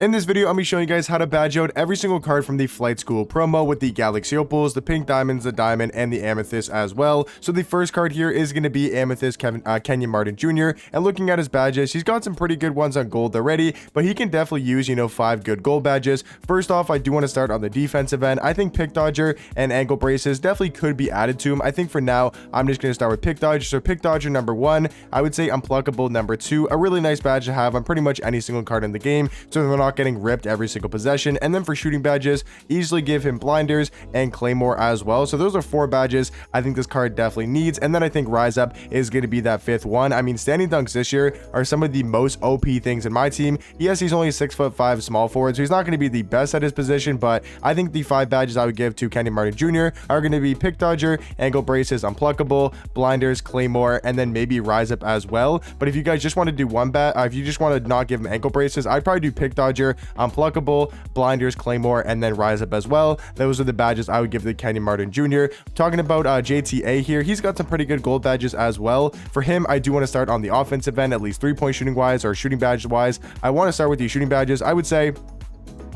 In this video, I'm going to be showing you guys how to badge out every single card from the Flight School promo with the Galaxy Opals, the Pink Diamonds, the Diamond, and the Amethyst as well. So the first card here is going to be Amethyst Kenyon Martin Jr. And looking at his badges, he's got some pretty good ones on gold already, but he can definitely use, 5 good gold badges. First off, I do want to start on the defensive end. I think Pick Dodger and Ankle Braces definitely could be added to him. I think for now, I'm just going to start with Pick Dodger. So Pick Dodger number 1, I would say Unpluckable number 2, a really nice badge to have on pretty much any single card in the game, so they're not getting ripped every single possession. And then for shooting badges, easily give him Blinders and Claymore as well. So those are 4 badges I think this card definitely needs. And then I think Rise Up is going to be that 5th one. I mean, standing dunks this year are some of the most OP things in my team. Yes, he's only a 6'5" small forward, so he's not going to be the best at his position, but I think the 5 badges I would give to Kenyon Martin Jr. are going to be Pick Dodger, Ankle Braces, Unpluckable, Blinders, Claymore, and then maybe Rise Up as well. But if you guys just want to do one if you just want to not give him Ankle Braces, I'd probably do Pick Dodger, Unpluckable, Blinders, Claymore, and then Rise Up as well. Those are the badges I would give to Kenyon Martin Jr. Talking about JTA here, he's got some pretty good gold badges as well. For him, I do want to start on the offensive end, at least 3-point shooting wise or shooting badge wise. I want to start with the shooting badges. I would say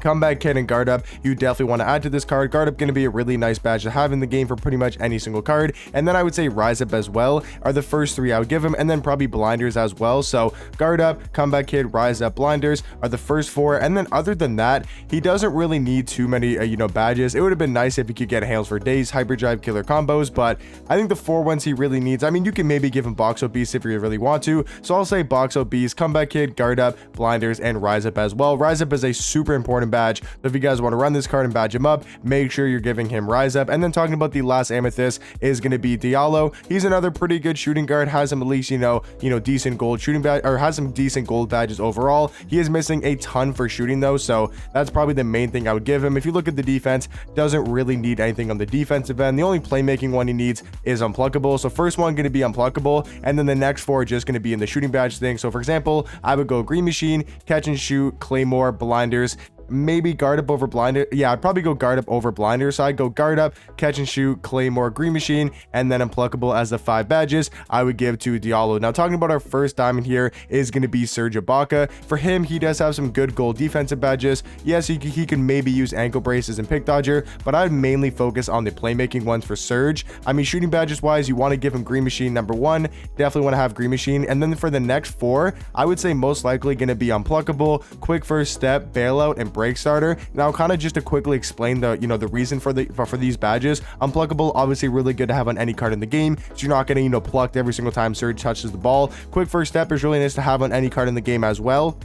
Comeback Kid and Guard Up, you definitely want to add to this card. Guard Up going to be a really nice badge to have in the game for pretty much any single card. And then I would say Rise Up as well are the first 3 I would give him, and then probably Blinders as well. So Guard Up, Comeback Kid, Rise Up, Blinders are the first 4. And then other than that, he doesn't really need too many badges. It would have been nice if he could get Hails for Days, Hyperdrive, Killer Combos, but I think the 4 ones he really needs, I mean, you can maybe give him Box Out Beast if you really want to. So I'll say Box Out Beast, Comeback Kid, Guard Up, Blinders, and Rise Up as well. Rise Up is a super important badge. So if you guys want to run this card and badge him up, make sure you're giving him Rise Up. And then talking about the last Amethyst is going to be Diallo. He's another pretty good shooting guard, has him at least decent gold shooting badge, or has some decent gold badges overall. He is missing a ton for shooting though, so that's probably the main thing I would give him. If you look at the defense, doesn't really need anything on the defensive end. The only playmaking one he needs is Unpluckable. So first one going to be Unpluckable, and then the next 4 are just going to be in the shooting badge thing. So for example, I would go Green Machine, Catch and Shoot, Claymore, Blinders, maybe Guard Up over Blinder. Yeah, I'd probably go Guard Up over Blinder. So I'd go Guard Up, Catch and Shoot, Claymore, Green Machine, and then Unpluckable as the 5 badges I would give to Diallo. Now talking about our first diamond here is going to be Serge Ibaka. For him, he does have some good gold defensive badges. Yes, he can maybe use Ankle Braces and Pick Dodger, but I'd mainly focus on the playmaking ones for Serge. I mean, shooting badges wise, you want to give him Green Machine number 1. Definitely want to have Green Machine. And then for the next 4, I would say most likely going to be Unpluckable, Quick First Step, Bailout, and Break Starter. Now kind of just to quickly explain the the reason for these badges. Unpluckable, obviously really good to have on any card in the game, so you're not getting plucked every single time Serge touches the ball. Quick First Step is really nice to have on any card in the game as well.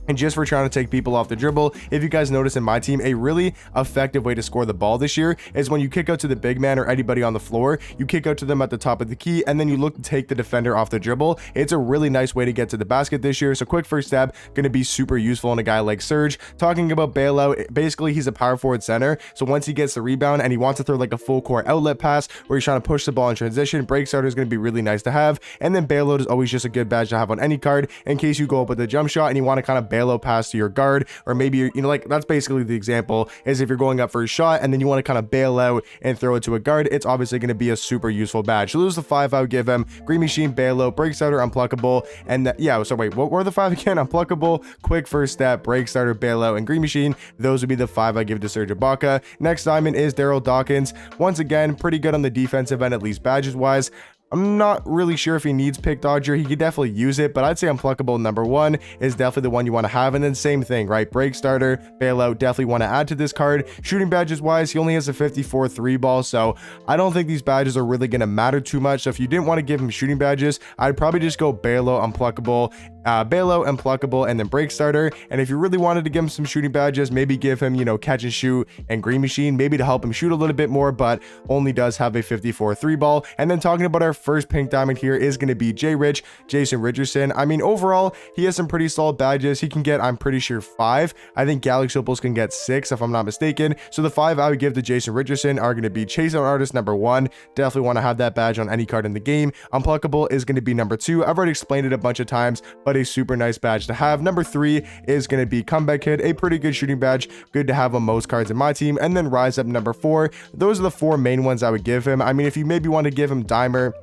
And just for trying to take people off the dribble, if you guys notice in my team, a really effective way to score the ball this year is when you kick out to the big man or anybody on the floor, you kick out to them at the top of the key, and then you look to take the defender off the dribble. It's a really nice way to get to the basket this year. So Quick First Step going to be super useful in a guy like Serge. Talking about Bailout, basically he's a power forward center, so once he gets the rebound and he wants to throw like a full court outlet pass where he's trying to push the ball in transition, Break Starter is going to be really nice to have. And then Bailout is always just a good badge to have on any card in case you go up with a jump shot and you want to kind of bailout pass to your guard, or maybe like that's basically the example, is if you're going up for a shot and then you want to kind of bail out and throw it to a guard, it's obviously going to be a super useful badge. So those are the 5 I would give him: Green Machine, Bailout, Break Starter, Unpluckable, and yeah, so wait, what were the 5 again? Unpluckable, Quick First Step, Break Starter, Bailout, and Green Machine. Those would be the 5 I give to Serge Ibaka. Next diamond is Daryl Dawkins. Once again, pretty good on the defensive end, at least badges wise. I'm not really sure if he needs Pick Dodger. He could definitely use it, but I'd say Unpluckable number 1 is definitely the one you want to have. And then same thing, right? Break Starter, Bailout, definitely want to add to this card. Shooting badges wise, he only has a 54 3-ball, so I don't think these badges are really going to matter too much. So if you didn't want to give him shooting badges, I'd probably just go Bailout, Unpluckable, Bailout, Unpluckable, and then Break Starter. And if you really wanted to give him some shooting badges, maybe give him, Catch and Shoot and Green Machine, maybe to help him shoot a little bit more, but only does have a 54 3-ball. And then talking about our first pink diamond here is going to be Jason Richardson. I mean, overall, he has some pretty solid badges. He can get, I'm pretty sure, 5. I think Galaxy Opals can get 6 if I'm not mistaken. So the 5 I would give to Jason Richardson are going to be Chase Out Artist number 1. Definitely want to have that badge on any card in the game. Unpluckable is going to be number 2. I've already explained it a bunch of times, but a super nice badge to have. Number 3 is going to be Comeback Kid, a pretty good shooting badge, good to have on most cards in my team. And then Rise Up number 4. Those are the 4 main ones I would give him. I mean, if you maybe want to give him Dimer,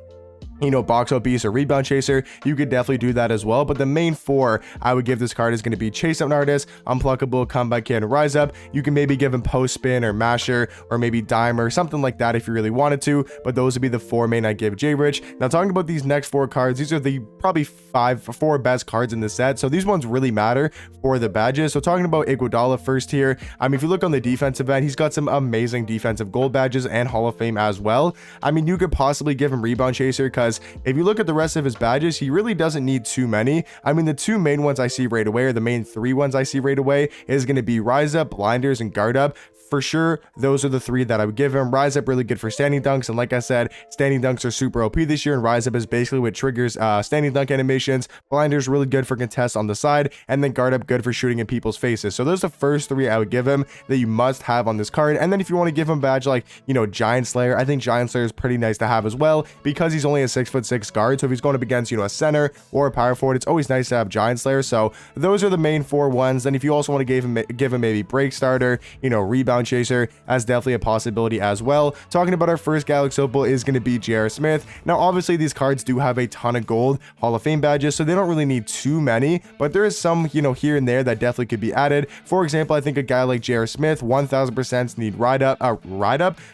box out beast or rebound chaser, you could definitely do that as well. But the main four I would give this card is going to be chase out artist, unpluckable, comeback kid, and rise up. You can maybe give him post spin or masher or maybe dimer, something like that if you really wanted to, but those would be the four main I give J Rich. Now talking about these next four cards, these are the probably four best cards in the set, so these ones really matter for the badges. So talking about Iguodala first here, I mean, if you look on the defensive end, he's got some amazing defensive gold badges and Hall of Fame as well. I mean, you could possibly give him rebound chaser, because if you look at the rest of his badges, he really doesn't need too many. I mean, the two main ones I see right away, or the main three ones I see right away, is going to be rise up, blinders, and guard up. For sure, those are the three that I would give him. Rise up really good for standing dunks, and like I said, standing dunks are super OP this year, and rise up is basically what triggers standing dunk animations. Blinders really good for contests on the side, and then guard up good for shooting in people's faces. So those are the first three I would give him that you must have on this card. And then if you want to give him a badge like, Giant Slayer, I think Giant Slayer is pretty nice to have as well, because he's only a 6'6" guard. So if he's going up against, a center or a power forward, it's always nice to have Giant Slayer. So those are the main four ones. Then if you also want to give him maybe break starter, rebound chaser, as definitely a possibility as well. Talking about our first Galaxy Opal is going to be J.R. Smith. Now obviously these cards do have a ton of gold Hall of Fame badges, so they don't really need too many, but there is some here and there that definitely could be added. For example, I think a guy like J.R. Smith 1000% need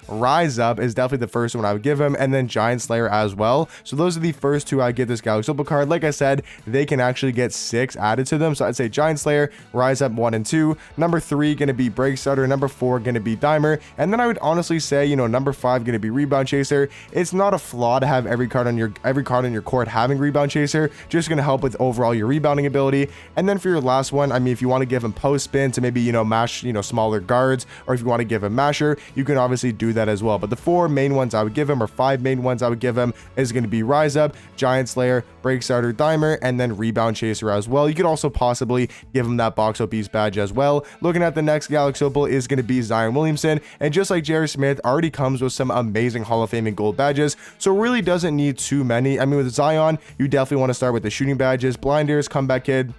rise up is definitely the first one I would give him, and then Giant Slayer as well. So those are the first two I give this Galaxy Opal card. Like I said, they can actually get 6 added to them, so I'd say Giant Slayer, rise up 1 and 2, number 3 going to be break starter, number 4 going to be dimer, and then I would honestly say number 5 going to be rebound chaser. It's not a flaw to have every card on your court having rebound chaser, just going to help with overall your rebounding ability. And then for your last one, I mean, if you want to give him post spin to maybe mash smaller guards, or if you want to give him masher, you can obviously do that as well. But the 4 main ones I would give him, or 5 main ones I would give him, is going to be rise up, Giant Slayer, break starter, dimer, and then rebound chaser as well. You could also possibly give him that box out beast badge as well. Looking at the next Galaxy Opal is going to be Zion Williamson, and just like J.R. Smith, already comes with some amazing Hall of Fame and gold badges, so really doesn't need too many. I mean, with Zion, you definitely want to start with the shooting badges, blinders, comeback kid.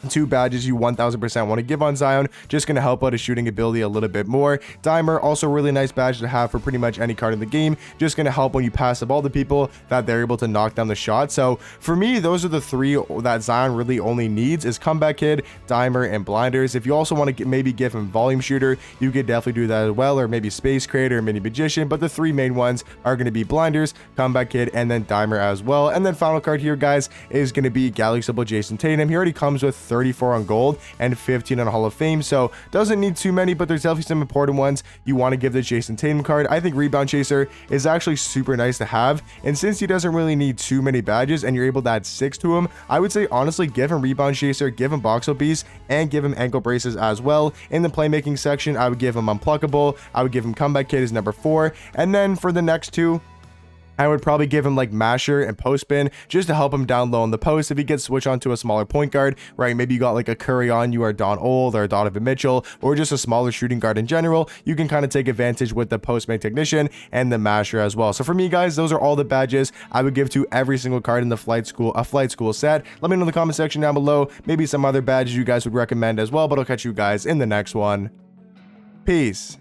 2 badges you 1000% want to give on Zion, just going to help out his shooting ability a little bit more. Dimer, also really nice badge to have for pretty much any card in the game, just going to help when you pass up all the people that they're able to knock down the shot. So for me, those are the 3 that Zion really only needs, is comeback kid, dimer, and blinders. If you also want to maybe give him volume shooter, you could definitely do that as well, or maybe space creator, mini magician, but the 3 main ones are going to be blinders, comeback kid, and then dimer as well. And then final card here, guys, is going to be Galaxy Opal Jason Tatum. He already comes with 34 on gold and 15 on Hall of Fame, so doesn't need too many, but there's definitely some important ones you want to give the Jason Tatum card. I think rebound chaser is actually super nice to have, and since he doesn't really need too many badges and you're able to add 6 to him, I would say honestly give him rebound chaser, give him box out beast, and give him ankle braces as well. In the playmaking section, I would give him unpluckable, I would give him comeback kid as number 4, and then for the next 2, I would probably give him like masher and post spin, just to help him down low on the post if he gets switched onto a smaller point guard, right? Maybe you got like a Curry on you, or Don Old, or Donovan Mitchell, or just a smaller shooting guard in general. You can kind of take advantage with the post make technician and the masher as well. So for me, guys, those are all the badges I would give to every single card in the flight school set. Let me know in the comment section down below maybe some other badges you guys would recommend as well, but I'll catch you guys in the next one. Peace.